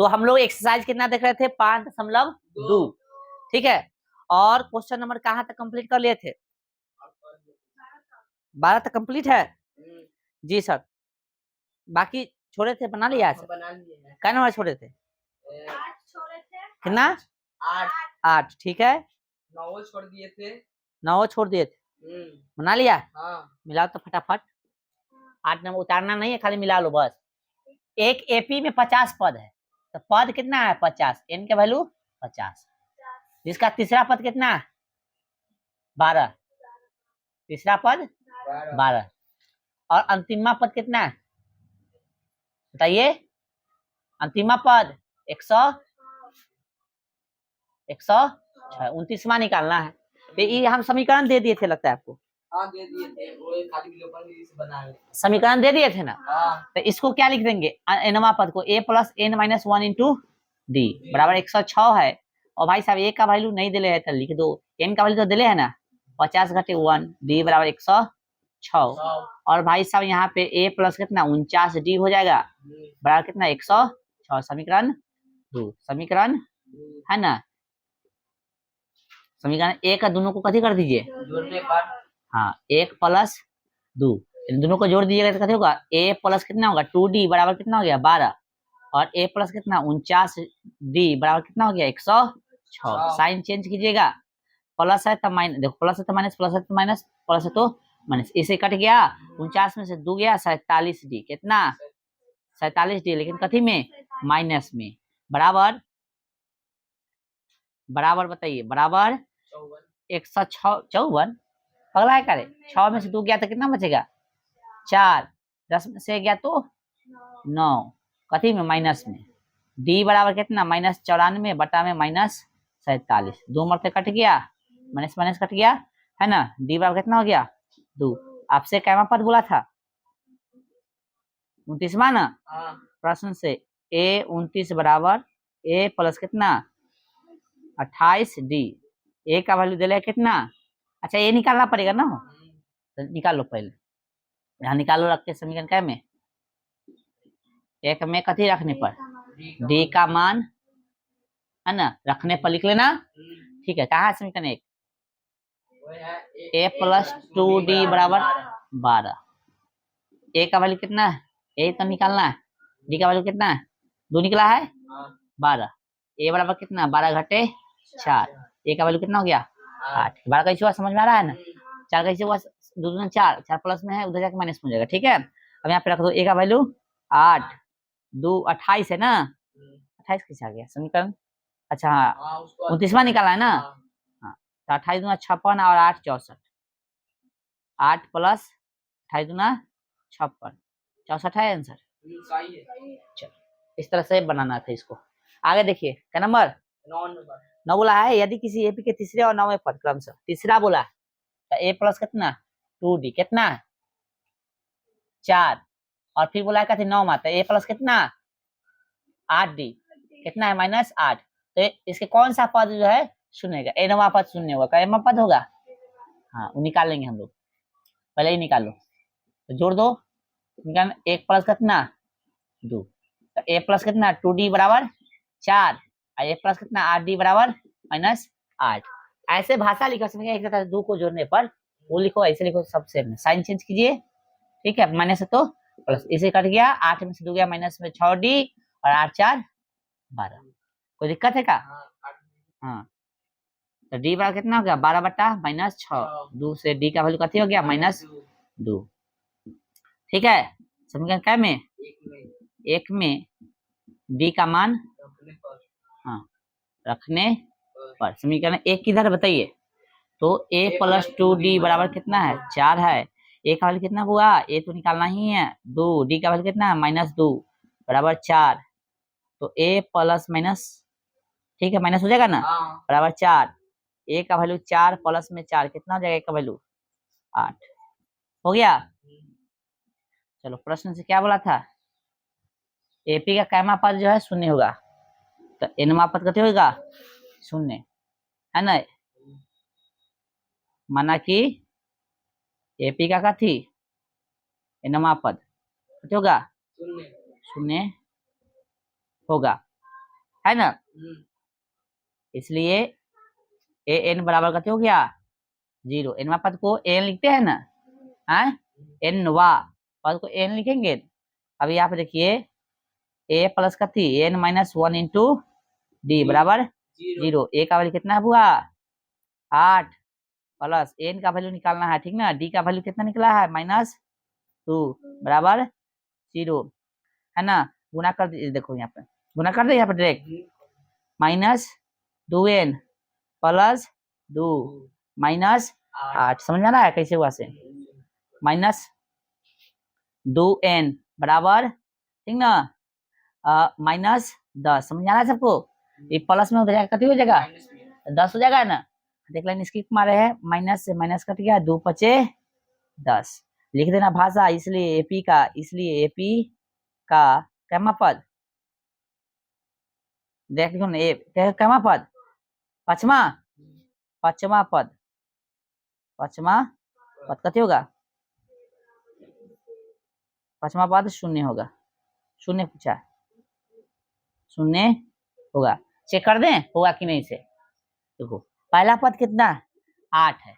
तो हम लोग एक्सरसाइज कितना देख रहे थे 5.2, ठीक है। और क्वेश्चन नंबर कहाँ तक कंप्लीट कर लिए थे? 12 तक कंप्लीट है जी सर। बाकी छोड़े थे, बना लिया सर? क्या नंबर छोड़े थे? 8 छोड़े थे। कितना? 8, ठीक है। 9 छोड़ दिए थे। 9 छोड़ दिए थे, बना लिया? हाँ। मिलाओ तो फटाफट। 8 नंबर उतारना नहीं है, खाली मिला लो बस। एक एपी में 50 पद है, तो पद कितना है? 50, एन के वैल्यू 50। जिसका तीसरा पद कितना है? 12। तीसरा पद 12। और अंतिमा पद कितना है बताइए? अंतिमा पद 129वां निकालना है। तो ये हम समीकरण दे दिए थे लगता है आपको। हाँ दे दिए थे, वो खाली विलोपन से बना है। समीकरण दे दिए थे ना? हाँ। तो इसको क्या लिख देंगे? एनवा पद को a plus n minus 1 into D बराबर 106 है। और भाई साहब a का वैल्यू नहीं दिले है तो लिख दो, n का वैल्यू तो दिले है ना, 50 घटे 1, d बराबर 106। और भाई साहब यहाँ पे a प्लस कितना 49d हो जाएगा, बराबर कितना 106। समीकरण 2, समीकरण है ना, समीकरण एक का दोनों को कथी कर दीजिए? जोड़ने पर। हाँ, 1 प्लस 2, इन दोनों को जोड़ दीजिएगा तो कथी होगा? a प्लस कितना होगा 2d बराबर कितना हो गया 12, और a प्लस कितना 49d बराबर कितना हो गया 106। साइन चेंज कीजिएगा, प्लस है तो माइनस, देखो प्लस है तो माइनस, प्लस है तो माइनस, प्लस है तो माइनस, इसे कट गया 49 में से 2 गया 47d, कितना 47d, लेकिन कथी में? माइनस में। बराबर बराबर बताइए, बराबर 154। अगला है करे 6 में से 2 गया तो कितना बचेगा 4, 10 में से गया तो 9, कथी में? माइनस में। डी बराबर कितना? -94 बटा में -47, 2 मरते कट गया, माइनस माइनस कट गया है ना। डी बराबर कितना हो गया 2। आपसे कैमा पद बोला था 29वां ना प्रश्न से, a 29 बराबर a प्लस कितना 28d, a का वैल्यू दिले कितना? अच्छा ये निकालना पड़ेगा ना, तो निकालो पहले, यहाँ निकालो, रख के समीकरण क्या में? एक में कथी रखने पर? डी का मान है ना, रखने पर लिख लेना, ठीक है। कहाँ है समीकरण एक? a प्लस 2d बराबर 12, a का वैल्यू कितना है? a तो निकालना है, d का वैल्यू कितना है? 2 निकला है 12, a बराबर कितना 12 घटे 4, a का वैल्यू कितना हो गया 8। 12 कैसे हुआ समझ में आ रहा है ना? 4 कैसे हुआ? 2 दूना 4, 4 प्लस में है, उधर जाके माइनस में हो जाएगा, ठीक है। अब यहाँ पे रख दो a का वैल्यू 8, 2 28 है ना, 28 कैसे आ गया समीकरण? अच्छा हाँ 29वां निकाला है ना, हाँ तो 28 दूना 56 और 8 64, 8 प्लस 28 दूना 56, 64 है आंसर। चलो इस तरह से बनाना था इसको। आगे देखिए क्या नंबर 9 बोला है, यदि किसी एपी के तीसरे और 9वें पद क्रम से, तीसरा बोला है तो a प्लस कितना 2d कितना 4, और फिर बोला है 9 में तो a प्लस कितना 8d कितना है -8, तो इसके कौन सा पद जो है शून्य होगा? एनवा पद शून्य होगा, क्या पद होगा? हाँ वो निकाल लेंगे हम लोग, पहले ही निकाल लो, तो जोड़ दो, निकाल 1 प्लस कितना 2, तो a प्लस कितना 2d बराबर 4, और a प्लस कितना 8d बराबर -8। ऐसे भाषा लिखो समझिए, एक 2 को जोड़ने पर वो लिखो, ऐसे लिखो, सबसे साइन चेंज कीजिए, ठीक है। माइनस है तो प्लस, इसे कट गया, 8 में से 2 गया माइनस में 6d, और 8 4 12, कोई दिक्कत है क्या? हाँ तो डी बराबर कितना हो गया 12 बटा -6, 2 से डी का वैल्यू कथी हो गया -2, ठीक है। समीकरण क्या में? एक में डी का मान हाँ रखने पर, समीकरण एक किधर बताइए? तो a प्लस 2d बराबर कितना है 4 है, a का वैल्यू कितना हुआ? a तो निकालना ही है 2, d का वैल्यू कितना है -2 बराबर 4, तो a प्लस माइनस, ठीक है माइनस हो जाएगा ना, बराबर 4, a का वैल्यू 4 प्लस में 4 कितना हो जाएगा? a का वैल्यू 8 हो गया। चलो प्रश्न से क्या बोला था? एपी का कैमा पद जो है शून्य होगा, तो एनवा पद कितने होगा? शून्य है ना, माना कि एपी का कथी एनवा पद कितने होगा? शून्य होगा। है ना, इसलिए ए एन बराबर कितने हो गया 0। एनवा पद को एन लिखते हैं ना, एनवा पद को एन लिखेंगे। अब यहाँ पे देखिए ए प्लस कथी एन माइनस 1 इंटू डी बराबर 0। ए का वैल्यू कितना हुआ 8 प्लस एन का वैल्यू निकालना है, ठीक ना, डी का वैल्यू कितना निकला है -2 बराबर 0, है ना। गुना कर दीजिए, देखो यहाँ पे गुना कर दे यहाँ पे डायरेक्ट -2n प्लस 2 -8 समझ में आ रहा है कैसे हुआ से -2n बराबर, ठीक ना, -10 समझ में आ रहा है सबको। ये प्लस में हो जाएगा कितनी हो जाएगा 10 हो जाएगा ना। देख लें इसकी मारे है माइनस से माइनस कट गया 2 पचे 10 लिख देना भाषा। इसलिए एपी का कैमा पद देख लो ना, कैमा पद पचमा पद कते होगा पचमा पद 0 होगा, 0 पूछा 0 होगा, चेक कर दें होगा कि नहीं से। देखो पहला पद कितना 8 है,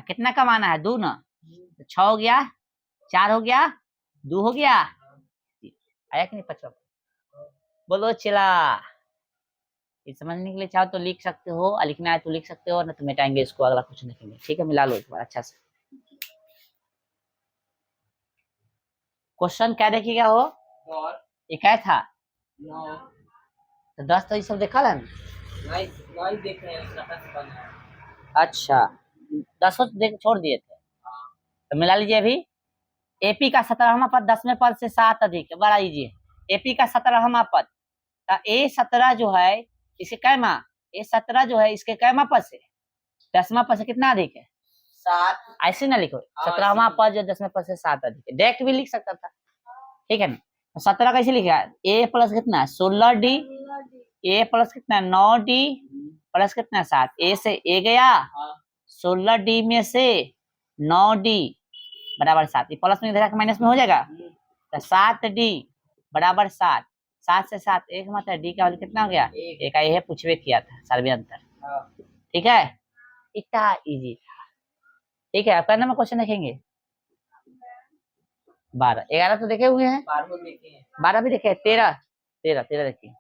कितना कमाना है 2 ना, तो 6 हो गया, 4 हो गया, 2 हो गया, आया कि नहीं पचमा। बोलो चला। ये समझने के लिए चाहो तो लिख सकते हो, और लिखना है तो लिख सकते हो, ना तो मिटाएंगे इसको, अगला कुछ लिखेंगे, ठीक है। मिला लो एक बार अच्छा से। क्वेश्चन क्या देखिएगा हो ये क्या था तो 10 तो ये सब देखा है नहीं देख रहे हैं। अच्छा 10 देख छोड़ दिए थे, तो मिला लीजिए। अभी एपी का 17वां पद 10वें पद से 7 अधिक, बड़ा लीजिए। एपी का 17वां पद A17 जो है इसके कैमा, A17 जो है इसके कैमा पद से 10वां पद से कितना अधिक है 7। ऐसे ना लिखो 17वां पद जो 10वें पद से 7 अधिक है, डायरेक्ट भी लिख सकता था, ठीक है ना। 17 कैसे लिखा है ए प्लस कितना 16d, ए प्लस कितना 9d प्लस कितना 7, ए से ए गया 16d में से 9d बराबर 7, ये प्लस में माइनस में हो जाएगा, तो 7d बराबर 7, 7 से 7 एक मतलब डी का वैल्यू कितना हो गया एक, ये पूछवे किया था सर्वे अंतर, ठीक है। इतना इजी था, ठीक है। आपका नंबर क्वेश्चन देखेंगे 12 11 तो देखे हुए हैं, 12 भी देखे, 13 देखिए।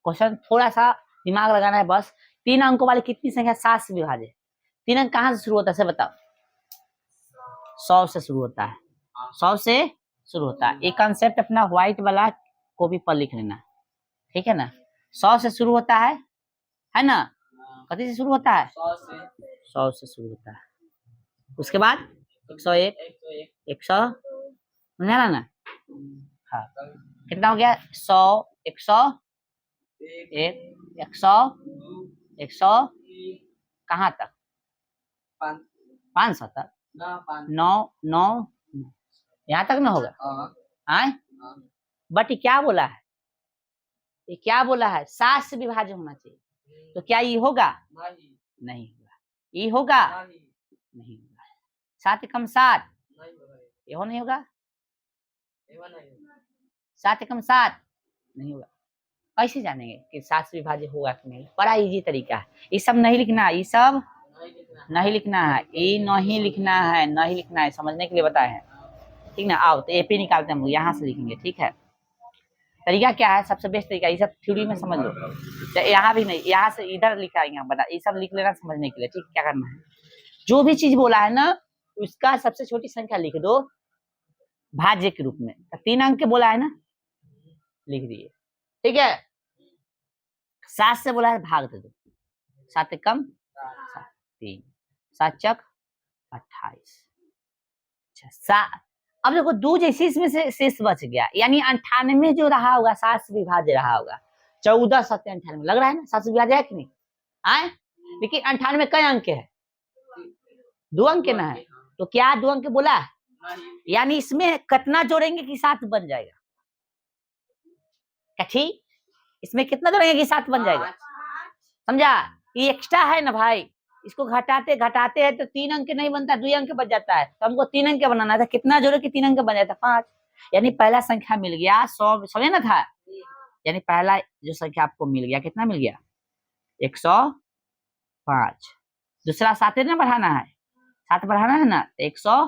क्वेश्चन थोड़ा सा दिमाग लगाना है बस। 3 अंकों वाली कितनी संख्या 7 से विभाज्य, 3 अंक कहाँ से शुरू होता है बताओ 100 से शुरू होता है, 100 से शुरू होता है। एक कंसेप्ट अपना व्हाइट वाला को भी पर लिख लेना, ठीक है ना। 100 से शुरू होता है ना, कति से शुरू होता है 100 से शुरू होता है, उसके बाद 101 100 समझा ना। हाँ कितना हो गया 100 100 100 कहाँ तक 500 तक 9 यहाँ तक ना होगा बट क्या बोला है, ये क्या बोला है 7 से विभाज्य होना चाहिए, तो क्या ये होगा नहीं होगा, ये होगा नहीं होगा, 7 कम 7 ये नहीं होगा, 7 कम 7 नहीं होगा। कैसे जानेंगे कि 7 से विभाज्य होगा कि नहीं, बड़ा इजी तरीका है। ये सब नहीं लिखना, ये सब नहीं लिखना है, ये नहीं लिखना है, नहीं लिखना है, समझने के लिए बताए हैं, ठीक ना। आओ तो एपी निकालते हैं हम यहाँ से लिखेंगे, ठीक है। तरीका क्या है सबसे बेस्ट तरीका, ये सब थ्योरी में समझ लो, यहाँ भी नहीं, यहाँ से इधर लिखा है, यहाँ बता, ये सब लिख लेना समझने के लिए, ठीक। क्या करना है जो भी चीज बोला है ना उसका सबसे छोटी संख्या लिख दो भाज्य के रूप में, 3 अंक के बोला है ना लिख दिए, ठीक है। 7 से बोला है भाग दे दो, 7 कम 3 7 चक 28। अच्छा अब देखो 2 जैसे इसमें से शेष बच गया, यानी 98 जो रहा होगा 7 से विभाज्य रहा होगा, 14 7 98 लग रहा है ना 7 से विभाज्य है कि नहीं आए, लेकिन 98 कई अंक है 2 अंक ना है, तो क्या 2 अंक बोला है, यानी इसमें कितना जोड़ेंगे कि 7 बन जाएगा, क्या ठीक, इसमें कितना जोड़ेंगे कि 7 बन जाएगा, समझा। ये एक्स्ट्रा है ना भाई, इसको घटाते हैं तो 3 अंक नहीं बनता, 2 अंक बच जाता है, तो हमको 3 अंक बनाना था, कितना जोड़े कि 3 अंक बन जाता 5, यानी पहला संख्या मिल गया 100 समझे ना था, यानी पहला जो संख्या आपको मिल गया कितना मिल गया 105। दूसरा 7 ना बढ़ाना है, 7 बढ़ाना है ना, 100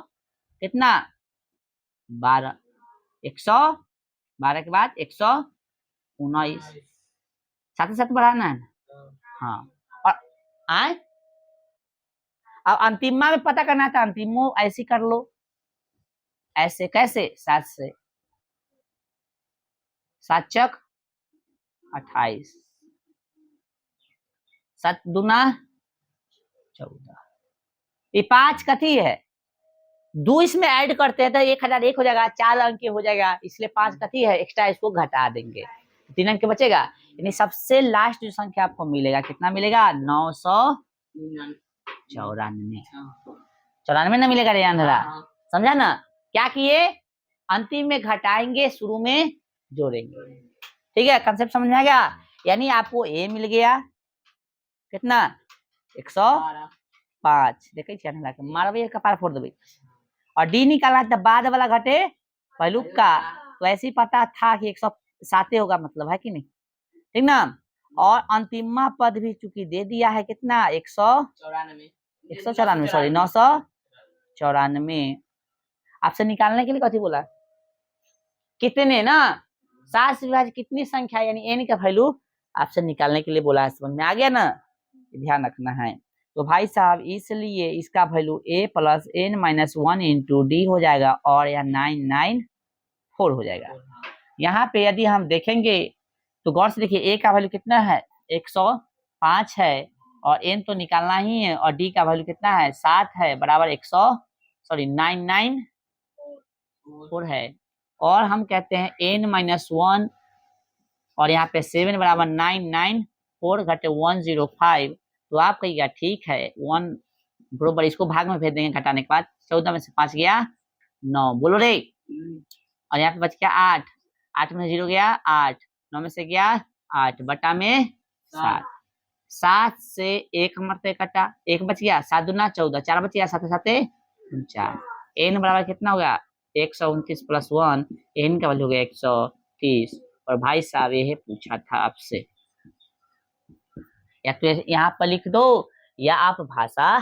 कितना 12, 112 के बाद 119, 7 बढ़ाना है ना। हाँ और आए अब अंतिमा में पता करना था, अंतिमो ऐसे कर लो, ऐसे कैसे 7 से 7 चक 28, 7 दूना 14, ये 5 कथी है, 2 इसमें ऐड करते हैं तो 1001 हो जाएगा, 4 अंक हो जाएगा, इसलिए 5 कथी है एक्स्ट्रा, इसको घटा देंगे, 3 अंक बचेगा। यानी सबसे लास्ट जो संख्या आपको मिलेगा कितना मिलेगा 994, 94 ना मिलेगा रे अंधरा, समझा ना। क्या किए, अंतिम में घटाएंगे, शुरू में जोड़ेंगे, ठीक है, कंसेप्ट समझ में आ गया। यानी आपको ए मिल गया कितना 105, देखे मारबे कपार फोड़ देबे, और डी निकालना है तो बाद वाला घटे पहलू का, तो ऐसे ही पता था कि 107 होगा, मतलब है कि नहीं, ठीक ना। और अंतिमा पद भी चूंकि दे दिया है कितना 194 सॉरी 994, आपसे निकालने के लिए कथी बोला, कितने ना 7 से विभाजित कितनी संख्या, यानी एन का वैल्यू आपसे निकालने के लिए बोला है, समझ में आ गया ना, ध्यान रखना है। तो भाई साहब इसलिए इसका value a plus n minus 1 into D हो जाएगा, और यह 994 हो जाएगा। यहाँ पे यदि हम देखेंगे तो गौर से देखिए a का वैल्यू कितना है 105 है, और n तो निकालना ही है, और d का वैल्यू कितना है 7 है, बराबर 994 है, और हम कहते हैं n माइनस 1 और यहाँ पे 7 बराबर 994 घटे 105, तो आप कहिएगा ठीक है 1 बरोबर, इसको भाग में भेज देंगे घटाने के बाद, 14 में से 5 गया 9, बोलो रे, और यहाँ पे बच गया 8, 8 में 0 गया 8, 9 में से गया 8 बटा में 7, 7 से 1 मरते कटा, 1 बच गया, 7 दूना 14, 4 बच गया, 7 7 49, n बराबर कितना हो गया 129 प्लस 1, n का वैल्यू हो गया 130। और भाई साहब ये पूछा था आपसे, या तो यहाँ पर लिख दो या आप भाषा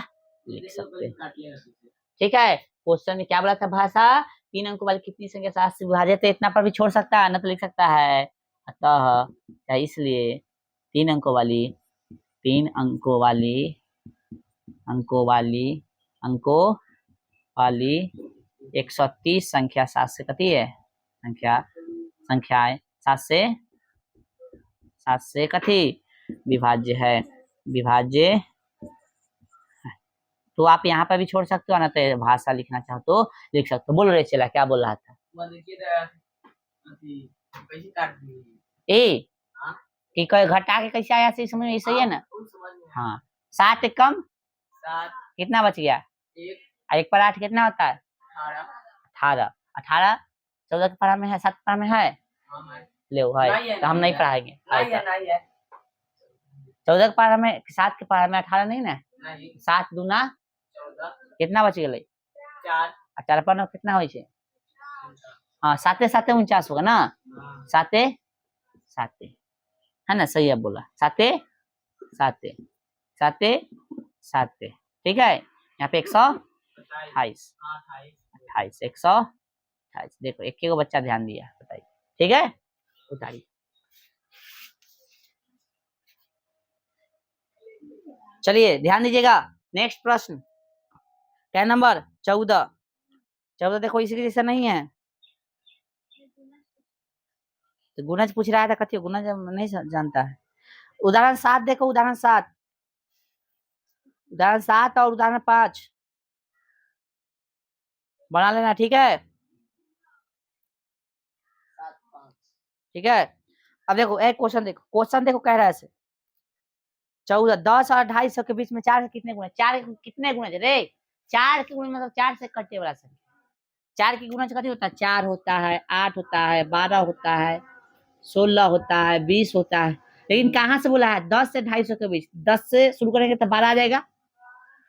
लिख सकते हैं, ठीक है। क्वेश्चन में क्या बोला था, भाषा 3 अंकों वाली कितनी संख्या 7 से विभाजित है, इतना पर भी छोड़ सकता है, न तो लिख सकता है, अतः इसलिए 3 अंकों वाली 3 अंकों वाली 130 संख्या 7 से कती है, संख्याएं 7 से कथी विभाज्य है, विभाज्य। तो आप यहाँ पर भी छोड़ सकते हो ना, तो भाषा लिखना चाहो तो लिख सकते हो। बोल रहे चला क्या बोल रहा था ए कि घटा के कैसे आया, सही समझ में सही है ना। हाँ 7 कम 7 कितना बच गया 1 पर 8 कितना होता है 18, 18 14 के पारा में है, 7 के पारा में है, ले है तो हम नहीं पढ़ाएंगे, 14 के पारा में 7 के पारा में 18 नहीं ना, 7 दूना कितना बच गए 4, 4 पर कितना हो, हाँ 7 7 49 होगा ना, 7 7 है ना, सही है बोला, 7 7 7 7, ठीक है। यहाँ पे 128 128, देखो एक को बच्चा ध्यान दिया, बताइए, ठीक है, उतारिए। चलिए ध्यान दीजिएगा, नेक्स्ट प्रश्न क्या नंबर 14, देखो इसी जैसा नहीं है, तो गुणज पूछ रहा था, कथी गुणज नहीं जानता है। उदाहरण 7 देखो, उदाहरण 7 और उदाहरण 5 बना लेना, ठीक है, ठीक है। अब देखो एक क्वेश्चन देखो कह रहा है ऐसे 14, 10 और 250 के बीच में 4 के कितने गुणे, 4 कितने गुणे रे, 4 के गुणे मतलब 4 से कटने वाला संख्या, 4 के गुणे कथी होता है, 4 होता है, 8 होता है, 12 होता है, 16 होता है, 20 होता है, लेकिन कहाँ से बोला है 10 से 250 के बीच, 10 से शुरू करेंगे तो 12 आ जाएगा,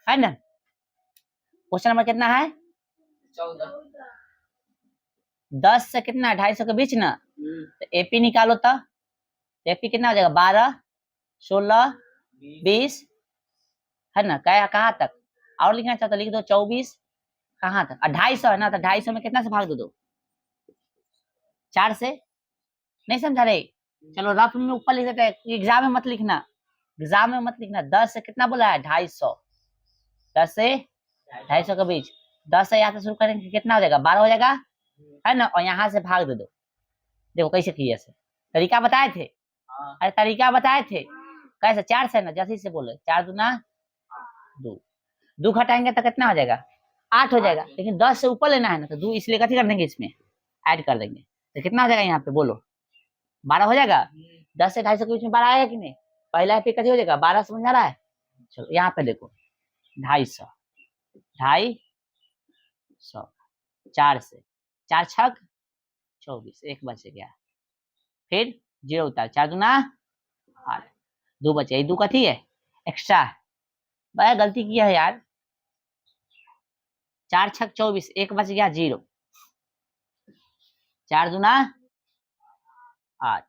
है ना। क्वेश्चन नंबर कितना है 14, 10 से कितना 250 के बीच ना, तो एपी निकालो तो एपी कितना हो जाएगा 12 16 20 है ना, क्या कहाँ तक और लिखना चाहता लिख दो 24 कहाँ तक 250 है ना, तो 250 में कितना से भाग दो 4 से, नहीं समझा रहे, चलो रफ में ऊपर लिख देते हैं, एग्जाम में मत लिखना, एग्जाम में मत लिखना। 10 से कितना बोला है 250, 10 से 250 के बीच, 10 से यहाँ से शुरू करेंगे कितना हो जाएगा 12 हो जाएगा है ना, और यहाँ से भाग दे दो। देखो कैसे किए ऐसे तरीका बताए थे, अरे तरीका बताए थे कैसे, 4 से ना जैसे से बोले 4 दूना 2, 2 घटाएंगे तो कितना हो जाएगा 8 हो जाएगा, लेकिन 10 से ऊपर लेना है ना तो 2 इसलिए कथी कर देंगे इसमें ऐड कर देंगे, तो कितना हो जाएगा यहाँ पे बोलो 12 हो जाएगा। 10 से 250 के बीच में 12 आएगा कि नहीं, पहला पे कथी हो जाएगा 12 समझ आ रहा है। चलो यहाँ पे देखो 250 250 4 से 4 छक 24 एक बच गया, फिर 0 उतार 4 दूना 8 2 बचे, 2 कथी है एक्स्ट्रा, बड़ा गलती किया है यार, 4 छक 24 एक बच गया 0, 4 दूना 8,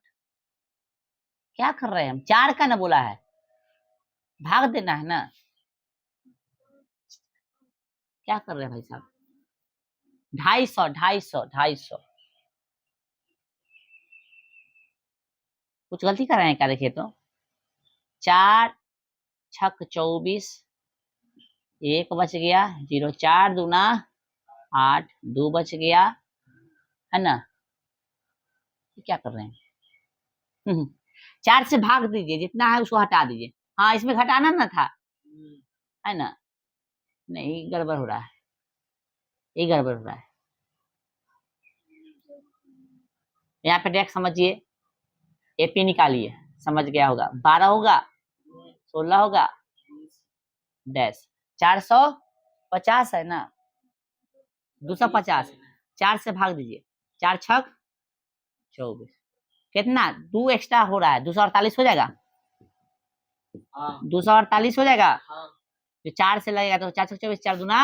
क्या कर रहे हैं हम, 4 का ना बोला है भाग देना है ना, क्या कर रहे हैं भाई साहब 250 कुछ गलती कर रहे हैं क्या, देखिए तो 4 छक 24 एक बच गया 0, 4 दूना 8 2 बच गया है ना, क्या कर रहे हैं 4 से भाग दीजिए जितना है उसको हटा दीजिए, हाँ इसमें घटाना ना था है ना, नहीं गड़बड़ हो रहा है, ये गड़बड़ हो रहा है, यहाँ पे डेक समझिए एपी निकालिए समझ गया होगा, 12 होगा 16 होगा डैश 450 है ना 250, 4 से भाग दीजिए 4 छक 24 कितना 2 एक्स्ट्रा हो रहा है 248 हो जाएगा, 248 हो जाएगा, जो 4 से लगेगा तो 4 छक 24 4 दूना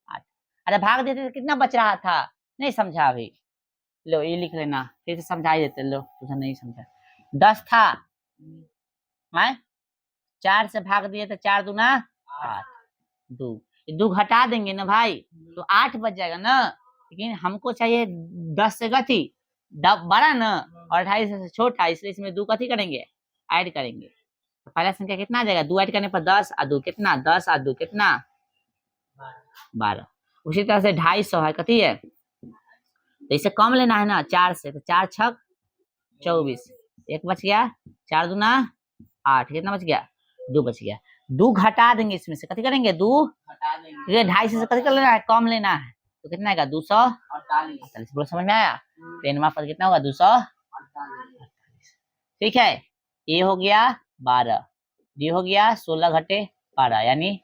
8, अरे भाग देते तो कितना बच रहा था, नहीं समझा अभी, लो ये लिख लेना फिर से समझा ही देते, लो तुझे नहीं समझा 10 था है 4 से भाग दिए तो 4 दूना 8 2 घटा देंगे ना भाई तो 8 बच जाएगा ना, लेकिन हमको चाहिए 10 से गति बड़ा ना और 2.5 से छोटा, इसलिए इसमें 2 कथी करेंगे ऐड करेंगे, तो पहला संख्या कितना आ जाएगा 2 ऐड करने पर 10 और 2 कितना 10 और 2 कितना 12, उसी तरह से 250 है कथी है, तो इसे कम लेना है ना 4 से, तो 4 छक 24 एक बच गया 4 दूना 8 कितना बच गया 2 बच गया, 2 घटा देंगे इसमें से कथी करेंगे 2 ये 250 से कथी कर लेना है कम लेना है, तो कितना आएगा 248 बोलो समझ में आया, पेनमा पर कितना होगा 248, ठीक है, ये हो गया 12, ये हो गया 16 घटे 12 यानी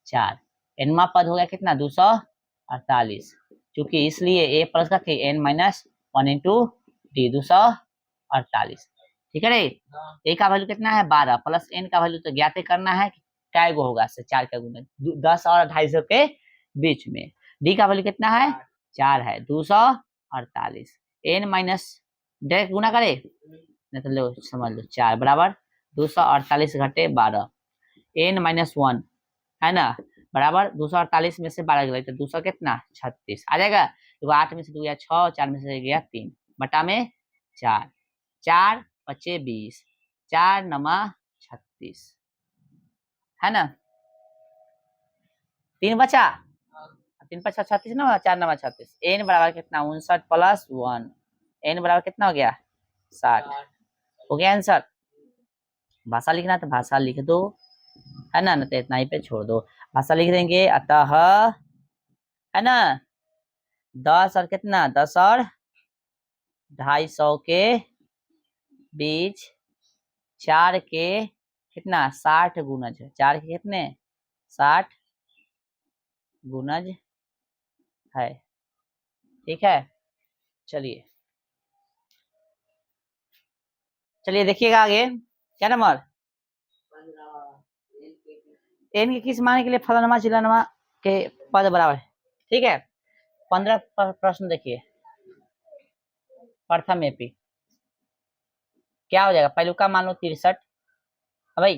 4, एनवा पद हो गया कितना 248, क्योंकि इसलिए ए प्लस का एन माइनस 1 इंटू डी 248, ठीक है रे, ए का वैल्यू कितना है 12 प्लस एन का वैल्यू तो ज्ञात करना है क्या गो होगा से 4 का गुना 10 और 250 के बीच में, डी का वैल्यू कितना है 4 है 248, एन माइनस डायरेक्ट गुना करे नहीं तो लो समझ लो 4 बराबर 248 घटे 12 एन माइनस 1 है ना बराबर 248 में से 12 गया तो 200 कितना 36 आ जाएगा, तो 8 में से 2 गया 6 4 में से गया 3 बटा में 4 4 बचे 20 4 नमा 36 है ना, 3 बचा 3 5 36 ना 4 नमा 36, एन बराबर कितना 59 प्लस 1, एन बराबर कितना हो गया 60, हो गया आंसर, भाषा लिखना तो भाषा लिख दो है ना, तो इतना ही पे छोड़ दो, भाषा लिख देंगे अतः है ना 10 और कितना 10 और 250 के बीच 4 के कितना 60 गुणज है, 4 के कितने 60 गुणज है, ठीक है, चलिए चलिए देखिएगा आगे क्या नंबर एन के किस मान के लिए फलानमा चिलानमा के पद बराबर है, ठीक है 15 प्रश्न देखिए प्रथम एपी क्या हो जाएगा, पहलू का मान लो 63, भाई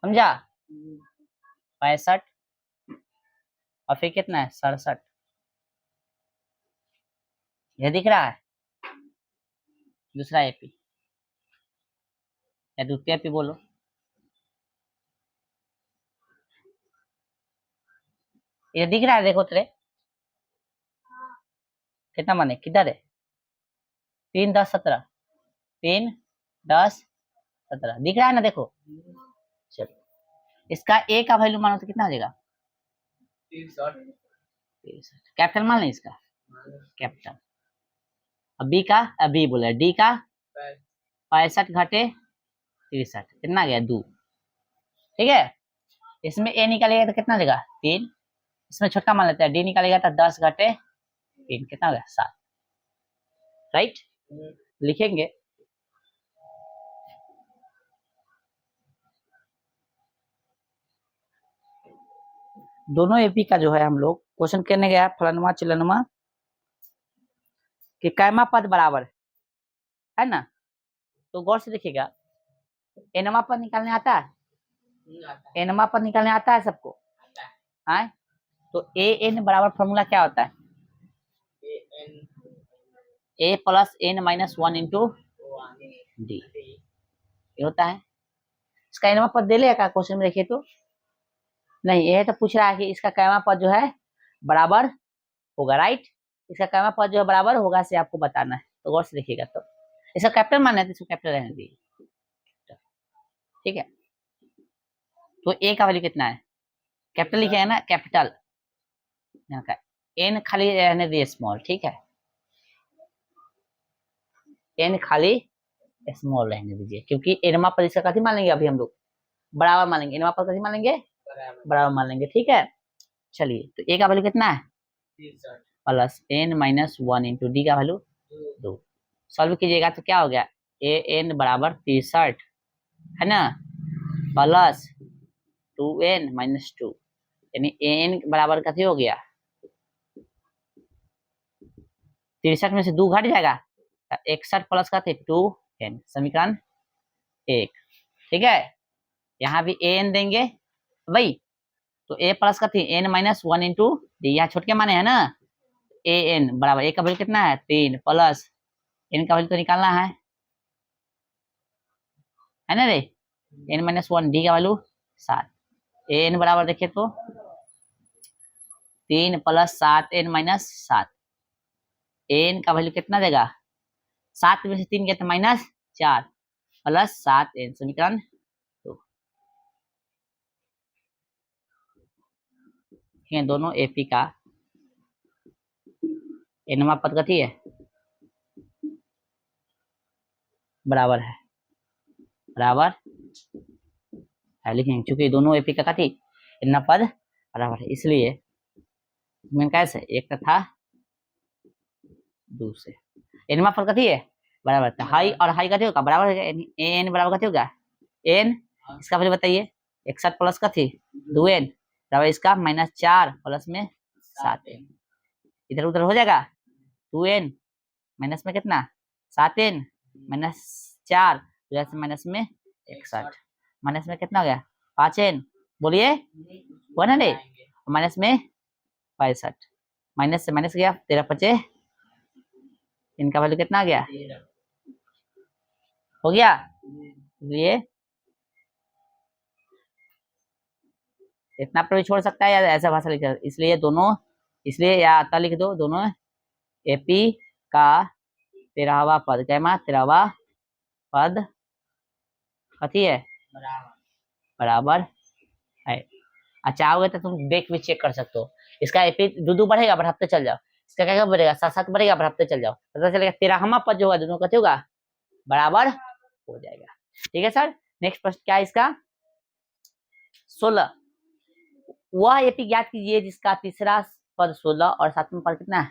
समझा, 65 और फिर कितना है 67, ये दिख रहा है दूसरा एपी या द्वितीय एपी बोलो। ये दिख रहा है, देखो तेरे कितना माने किधर है, 3 10 17, 3 10 17 दिख रहा है ना, देखो चलो इसका ए का वैल्यू मानो तो कितना हो जाएगा 63, कैपिटल मान लें इसका, कैपिटल। अब बी का, बी बोले डी का 65 घटे 63 कितना आ गया 2, ठीक है। इसमें ए निकालेगा तो कितना देगा 3, इसमें छोटा मान लेते हैं, डी निकालेगा तो 10 घटे 3 कितना हो गया 7, राइट। लिखेंगे दोनों एपी का जो है हम लोग क्वेश्चन करने गया फलनुमा चिलनुमा कि कैमा पद बराबर है ना, तो गौर से देखिएगा एनमा पद निकालने आता है, एनमा पद निकालने आता है सबको, है तो ए एन बराबर फॉर्मूला क्या होता है, A plus N minus 1 into D, ये होता है। इसका एनमा पद दे लेगा क्वेश्चन में देखिए तो, नहीं ये तो पूछ रहा है कि इसका कैमा पद जो है बराबर होगा, राइट। इसका कैमा पद जो है बराबर होगा से आपको बताना है, तो गौर से देखिएगा। तो इसका कैपिटल मानना है तो इसको कैपिटल रहने दीजिए, ठीक है। तो ए का वैल्यू कितना है, कैपिटल लिखे है ना, कैपिटल यहाँ का एन खाली रहने दीजिए स्मॉल, ठीक है, एन खाली स्मॉल रहने दीजिए, क्योंकि एनमा पर इसका कथी मान लेंगे अभी हम लोग बराबर मान लेंगे, एनमा पर कथी मान लेंगे बराबर मान लेंगे, ठीक है। चलिए तो ए का वैल्यू कितना है plus N minus 1 into D का वैल्यू 2, सॉल्व कीजिएगा तो क्या हो गया ए एन बराबर 63 है ना, प्लस 2n माइनस 2 यानी एन बराबर कथी हो गया 63 में से 2 घट जाएगा 61 प्लस का थे 2n, समीकरण 1, ठीक है। यहाँ भी एन देंगे भाई, तो ए प्लस का थी एन माइनस 1 इंटू डी, यहाँ छोटके माने है ना, ए एन बराबर ए का वैल्यू कितना है 3 प्लस एन का वैल्यू तो निकालना है ना रे, एन माइनस 1 डी का वैल्यू 7, ए एन बराबर देखिए तो 3 प्लस 7 एन माइनस 7, एन का वैल्यू कितना देगा 7 में से 3 गया तो माइनस 4 प्लस 7 एन, समीकरण 2, दोनों एपी का एनमा पद कथी है बराबर है, बराबर है लिखेंगे, क्योंकि दोनों एपी का कथी एनमा पद बराबर है, इसलिए में कैसे एक तथा दूसरे एनमा पद कथी है बराबर था, हाई और हाई कथी होगा बराबर है, एन बराबर कथी होगा एन, इसका वैल्यू बताइए 61 प्लस कथी 2n बराबर इसका माइनस 4 प्लस में 7n, इधर उधर हो जाएगा 2n माइनस में कितना 7n माइनस 4 माइनस में 61, माइनस में कितना हो गया 5n, बोलिए 100 माइनस में 65, माइनस से माइनस गया 13 5 इनका वैल्यू कितना आ गया हो गया, इसलिए इतना पर भी छोड़ सकता है या ऐसा भाषा लिख, इसलिए दोनों, इसलिए या आता लिख दो दोनों एपी का 13वां पद कैमा 13वां पद कथी है बराबर है। अच्छा आओगे तो तुम देख भी चेक कर सकते हो, इसका एपी दो बढ़ेगा बढ़ाते चल जाओ, इसका क्या बढ़ेगा 7 बढ़ेगा बढ़ाते चल जाओ, पता चलेगा 13वां पद जो होगा दोनों कथी होगा बराबर हो जाएगा, ठीक है सर। नेक्स्ट प्रश्न क्या है इसका 16, वह एपी ज्ञात कीजिए जिसका तीसरा पद 16 और सातवां पद कितना है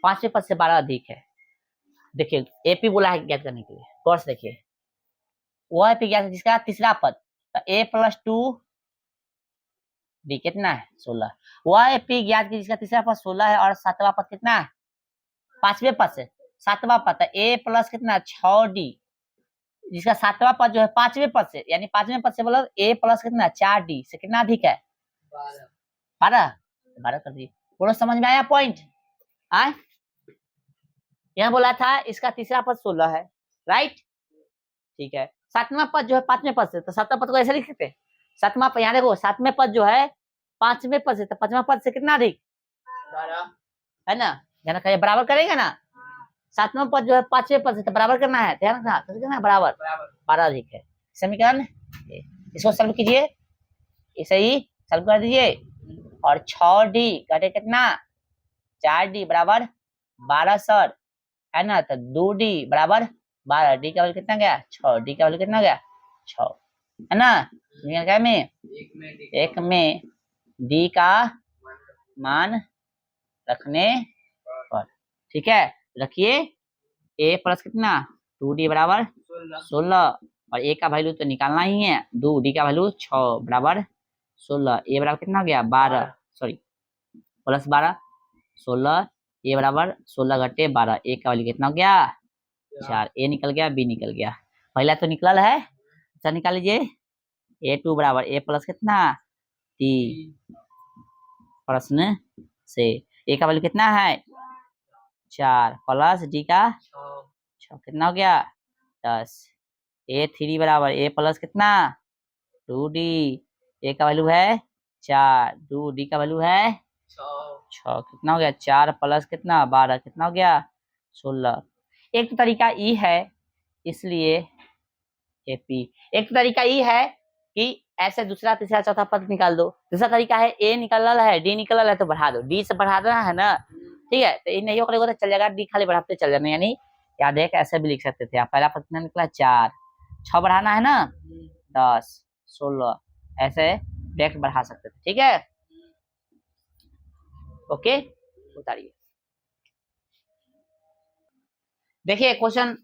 5वें पद से 12 अधिक है। देखिए एपी बोला है ज्ञात करने के लिए, गौर से देखिए वह एपी ज्ञात जिसका तीसरा पद तो a प्लस 2 डी कितना है 16, वह एपी ज्ञात कीजिए जिसका तीसरा पद 16 है और सातवां पद कितना है 5वें पद से, सातवां पद है ए प्लस कितना 6d, जिसका सातवां पद जो है पांचवें पद से, यानी पांचवें पद से बोलो ए प्लस कितना 4d से कितना अधिक है 12 12, 12 कर दिए। बोलो समझ में आया पॉइंट? आए यहाँ बोला था इसका तीसरा पद 16 है, राइट, ठीक है। सातवां पद जो है पांचवें पद से, तो सातवां पद को ऐसे लिख सकते हैं, सातवां पद, यहाँ देखो सातवें पद जो है पांचवें पद से, तो पांचवें पद से कितना अधिक 12 है ना, ध्यान रखा, बराबर करेगा ना, सातवां पद जो है पांचवें पद से, तो बराबर करना है, ध्यान रखना, तो कितना बराबर 12 अधिक है। समीकरण इसको सॉल्व कीजिए, इसे ही सॉल्व कर दीजिए, और 6d घटे कितना 4d बराबर 12 सर, है ना, तो 2d बराबर 12, d का वैल्यू कितना गया 6, d का वैल्यू कितना गया 6, है ना। क्या में एक में d का मान रखने पर, ठीक है, रखिए a प्लस कितना 2d बराबर 16, और a का वैल्यू तो निकालना ही है, 2d का वैल्यू 6 बराबर 16, a बराबर कितना हो गया 12, सॉरी प्लस 12 16, a बराबर 16 घटे 12, a का वैल्यू कितना हो गया 4, a निकल गया, b निकल गया, पहला तो निकल है, अच्छा निकाल लीजिए, a2 बराबर a प्लस कितना 3, प्रश्न से a का वैल्यू कितना है 4 प्लस d का 6 कितना हो गया 10, a3 बराबर a प्लस कितना 2d, a का वैल्यू है 4, 2d का वैल्यू है 6, कितना हो गया 4 प्लस कितना 12, कितना हो गया 16। एक तो तरीका ई है, इसलिए एपी, एक तो तरीका ई है कि ऐसे दूसरा तीसरा चौथा पद निकाल दो, दूसरा तरीका है ए निकल रहा है डी निकल रहा है तो बढ़ा दो, डी से बढ़ा देना है ना, ठीक है, तो ये नहीं करेगा तो चल जाएगा, डी खाली बढ़ाते चल जाना, यानी याद है ऐसे भी लिख सकते थे आप, पहला पद कितना निकला 4, 6 बढ़ाना है ना 10 16, ऐसे डायरेक्ट बढ़ा सकते थे, ठीक है, ओके, उतारिए। देखिए क्वेश्चन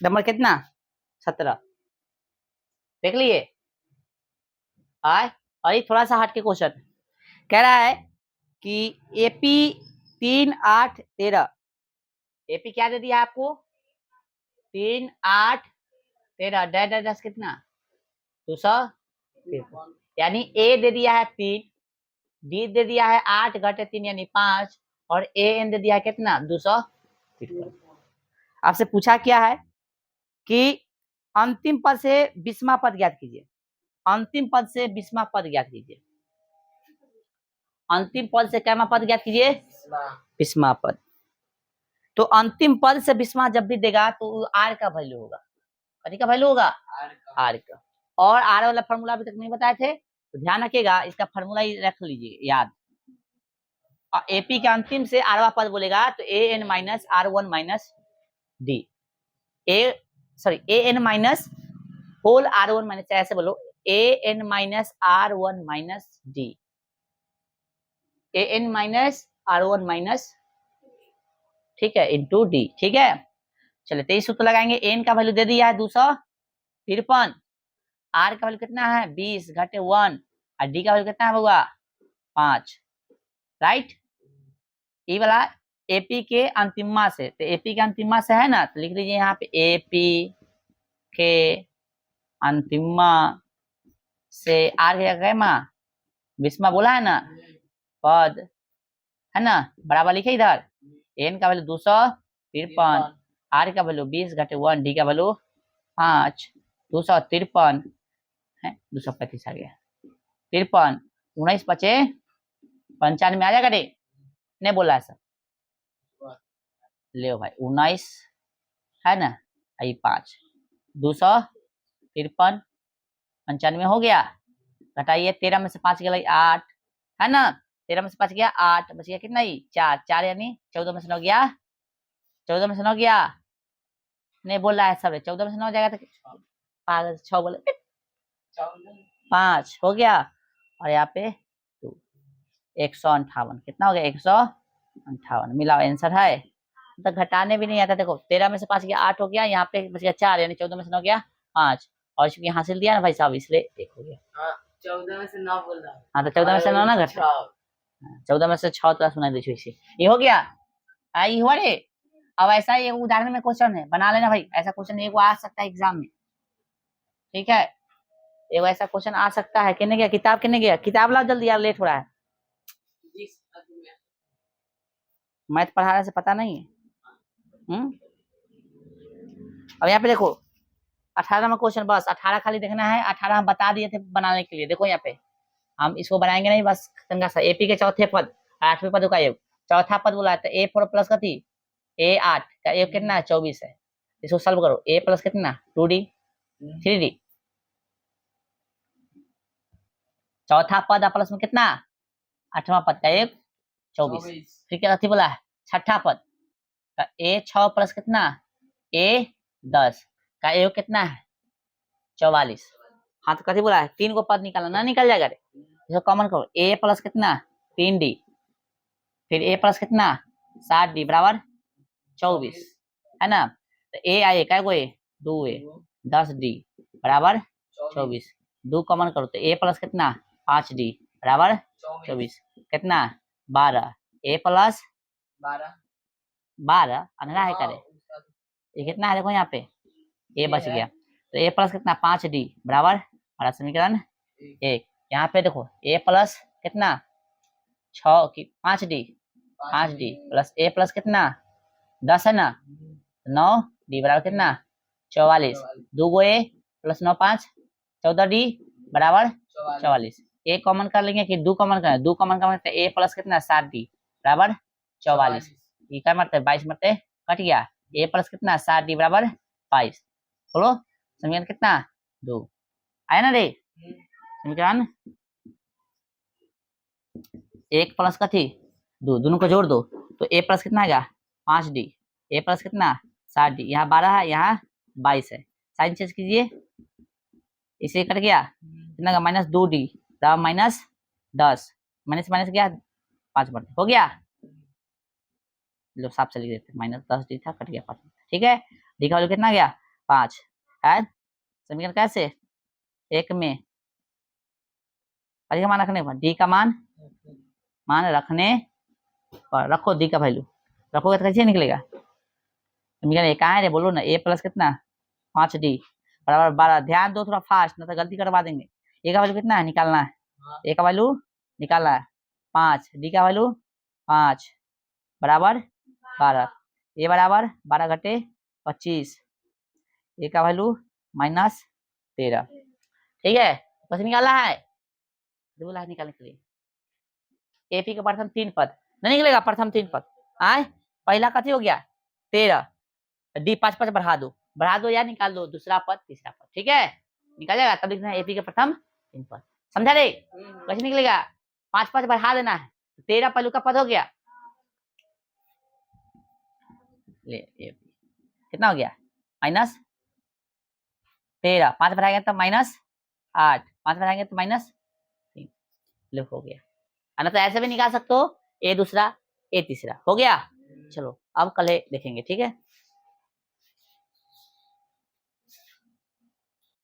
नंबर कितना 17, देख लिए आए, और ये थोड़ा सा हट के क्वेश्चन कह रहा है कि एपी 3 8 13, एपी क्या दे दिया आपको 3 8 13, डैश डैश कितना 200, यानी ए दे दिया है 3, डी दे दिया है 8 घटे 3 यानी 5, और ए एन दे दिया है कितना 200। आपसे पूछा क्या है कि अंतिम पद से 20वां पद ज्ञात कीजिए, अंतिम पद से 20वां पद ज्ञात कीजिए, अंतिम पद से क्या पद ज्ञात कीजिए 20वां पद, तो अंतिम पद से 20वां जब भी देगा तो आर का वैल्यू होगा, कथी का वैल्यू होगा आर का, और आर वाला फॉर्मूला अभी तक नहीं बताए थे, तो ध्यान रखिएगा, इसका फॉर्मूला ही रख लीजिए याद, और एपी के अंतिम से आरवा पद बोलेगा तो A N minus R one minus D, A N minus whole R one minus, ऐसे बोलो A N minus R one minus D, A N minus R one minus, ठीक है, इंटू डी, ठीक है, चलो 23 सूत्र लगाएंगे, एन का वैल्यू दे दिया है 253, आर का वैल्यू कितना है 20 घटे 1, और डी का वैल्यू कितना होगा 5, राइट, ये वाला एपी के अंतिमा से, तो एपी के अंतिमा से है ना, तो लिख लीजिए यहाँ पे एपी के अंतिमा से आर क्या माँ 20वां बोला है ना पद, है ना, बराबर लिखे इधर, एन का वैल्यू 253, आर का वैल्यू 20 घटे 1, डी का वैल्यू 5, 253 है, 235 आ गया 53, 19 बचे 95 आ जाएगा, नहीं बोला है सर, ले भाई 19 है ना, आई 5 253 95 हो गया, घटाइए 13 में से 5 गया 8, है ना, 13 में से 5 गया 8, बच गया कितना ही 4, 4 यानी 14 में से 9 गया, 14 में से 9 गया, नहीं बोल रहा है सब, 14 में से 9 जाएगा तो पागल 6 बोले 5 हो गया, और यहाँ पे 158, कितना हो गया 158, मिला आंसर है, तो घटाने भी नहीं आता, देखो 13 में से 5 गया 8 हो गया, यहाँ पे बच गया 4, यानी 14 में से 9 गया 5, और चूंकि हासिल दिया ना भाई साहब इसलिए 1 हो गया, 14 में से 9 बोल रहा हूं, हाँ तो 14 में से 9 ना घटा, 14 में से 6 तो सुना दीजिए, ये हो गया, ये हुआ रे, अब ऐसा ही एक उदाहरण में क्वेश्चन है, बना लेना भाई, ऐसा क्वेश्चन एक आ सकता है एग्जाम में, ठीक है। एक ऐसा क्वेश्चन आ सकता है, कितने गया किताब, कितने गया किताब लाओ जल्दी यार, लेट हो रहा है। मैथ पढ़ा रहे से पता नहीं है। अब यहाँ पे देखो 18 में क्वेश्चन, बस 18 खाली देखना है। 18 हम बता दिए थे बनाने के लिए, देखो यहाँ पे हम इसको बनाएंगे नहीं, बस गंगा सा एपी के चौथे पद 8वें पद का योग, चौथा पद बोला था A4 प्लस का थी A8 का योग कितना है 24 है। इसको सॉल्व करो, A प्लस कितना 2D 3D, चौथा पद प्लस में कितना 8वां पद का योग 24, फिर क्या थी बोला छठा पद का A6 प्लस कितना A10 का योग कितना है 44। हाँ तो कथी बोला है 3 को पद निकालना, ना निकल जाएगा रे, इसको कॉमन करो। A प्लस कितना 3D, फिर A प्लस कितना 7D बराबर 24 है ना। तो A आए क्या को 2A 10D बराबर 24, 2 कॉमन करो तो A प्लस कितना 5D बराबर 24, कितना 12, A प्लस 12 अंधेरा है करे, ये कितना है देखो यहाँ पे A बच गया, तो A प्लस कितना 5D बराबर हमारा समीकरण 1। यहाँ पे देखो A प्लस कितना 6 की 5D प्लस A प्लस कितना 10 है ना 9D बराबर कितना 44, 2 गो A प्लस 9 5 14D बराबर 44। A कॉमन कर लेंगे कि 2 कॉमन करें, 2 कॉमन कर लेते A प्लस कितना 7D बराबर 44, ये क्या मरते 22 मरते कट गया। A प्लस कितना 7D बराबर 22, बोलो समीकरण कितना 2 आया ना रे। समीकरण 1 प्लस का थी 2, दोनों को जोड़ दो तो A प्लस कितना आएगा 5D, A प्लस कितना 7D, यहाँ 12 है यहाँ 22 है, साइन चेंज कीजिए, इसे कट गया कितना का minus 2D minus 10, minus minus गया 5 बढ़ते हो गया, लो साफ से लिख देते माइनस 10D था कट गया 5, ठीक है। D का वैल्यू कितना गया 5 है। समीकरण कैसे एक में का मान रखने पर D का मान रखने पर रखो, D का वैल्यू रखोगे तो कैसे निकलेगा समीकरण एक है रे, बोलो ना A प्लस कितना 5D बराबर 12, ध्यान दो थोड़ा फास्ट ना तो गलती करवा देंगे। A का वैल्यू कितना है निकालना है, A का वैल्यू निकालना है 5, D का वैल्यू 5 बराबर 12, A बराबर 12 घटे 25, A का वैल्यू माइनस 13, ठीक है। बस निकाला है, बोला है निकालने के लिए। एपी का प्रथम 3 पद नहीं निकलेगा, प्रथम 3 पद आए, पहला कथी हो गया 13, D 5 5 बढ़ा दो या निकाल दो दूसरा पद तीसरा पद, ठीक है निकल जाएगा। तब लिखना है एपी के प्रथम 3 पद, समझा रे कैसे निकलेगा 5 5 बढ़ा देना है, 13 पहलू का पद हो गया, ले कितना हो गया माइनस 13, 5 बढ़ाएंगे तो माइनस 8, 5 बढ़ाएंगे तो माइनस 3, लो हो गया। है तो ऐसे भी निकाल सकते हो, ए दूसरा ए तीसरा हो गया। चलो अब कल देखेंगे, ठीक है।